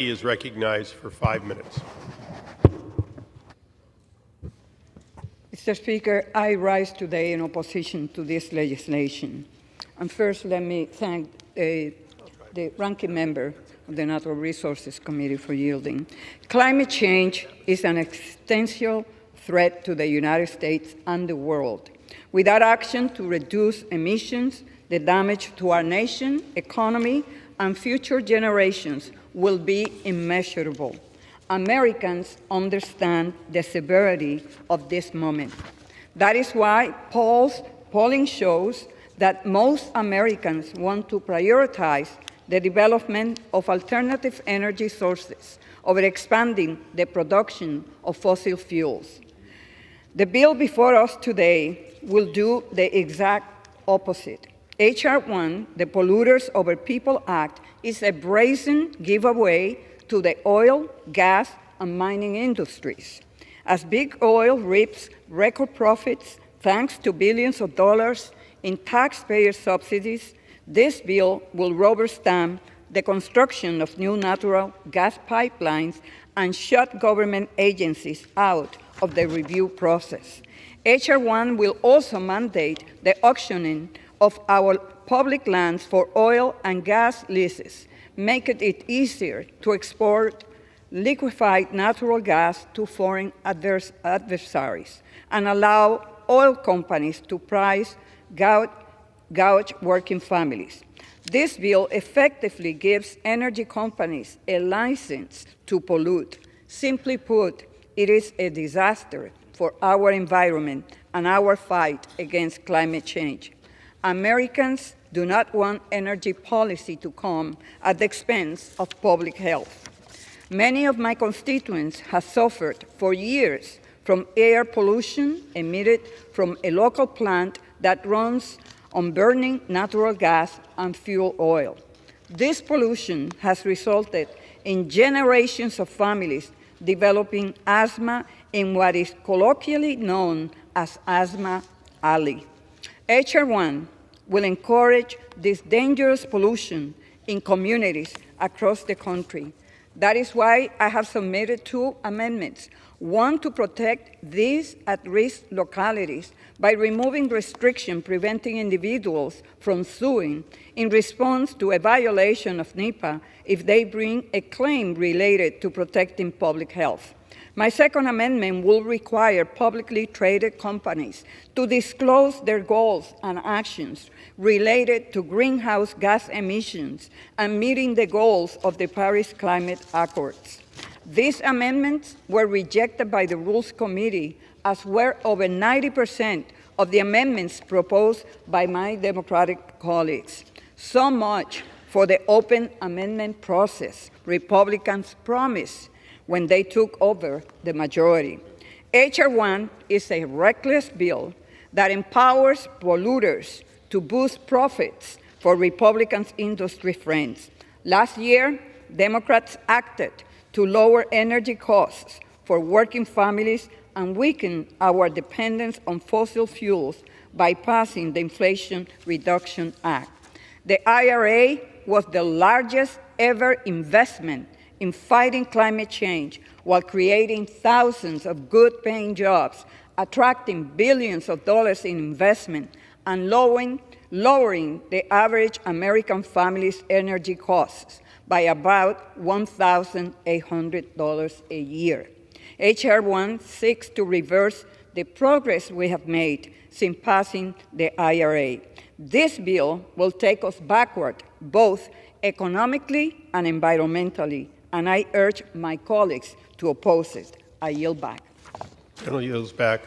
He is recognized for 5 minutes. Mr. Speaker, I rise today in opposition to this legislation. And first, let me thank the ranking member of the Natural Resources Committee for yielding. Climate change is an existential threat to the United States and the world. Without action to reduce emissions, the damage to our nation, economy, and future generations will be immeasurable. Americans understand the severity of this moment. That is why polling shows that most Americans want to prioritize the development of alternative energy sources over expanding the production of fossil fuels. The bill before us today will do the exact opposite. H.R. 1, the Polluters Over People Act, is a brazen giveaway to the oil, gas, and mining industries. As big oil reaps record profits thanks to billions of dollars in taxpayer subsidies, this bill will rubber stamp the construction of new natural gas pipelines and shut government agencies out of the review process. H.R. 1 will also mandate the auctioning of our public lands for oil and gas leases, making it easier to export liquefied natural gas to foreign adversaries, and allow oil companies to price gouge working families. This bill effectively gives energy companies a license to pollute. Simply put, it is a disaster for our environment and our fight against climate change. Americans do not want energy policy to come at the expense of public health. Many of my constituents have suffered for years from air pollution emitted from a local plant that runs on burning natural gas and fuel oil. This pollution has resulted in generations of families developing asthma in what is colloquially known as Asthma Alley. H.R. 1 will encourage this dangerous pollution in communities across the country. That is why I have submitted 2 amendments. One, to protect these at-risk localities by removing restrictions preventing individuals from suing in response to a violation of NEPA if they bring a claim related to protecting public health. My second amendment will require publicly traded companies to disclose their goals and actions related to greenhouse gas emissions and meeting the goals of the Paris Climate Accords. These amendments were rejected by the Rules Committee, as were over 90% of the amendments proposed by my Democratic colleagues. So much for the open amendment process Republicans promised when they took over the majority. H.R. 1 is a reckless bill that empowers polluters to boost profits for Republicans' industry friends. Last year, Democrats acted to lower energy costs for working families and weaken our dependence on fossil fuels by passing the Inflation Reduction Act. The IRA was the largest ever investment in fighting climate change while creating thousands of good-paying jobs, attracting billions of dollars in investment, and lowering the average American family's energy costs by about $1,800 a year. H.R. 1 seeks to reverse the progress we have made since passing the IRA. This bill will take us backward, both economically and environmentally, and I urge my colleagues to oppose it. I yield back. General yields back.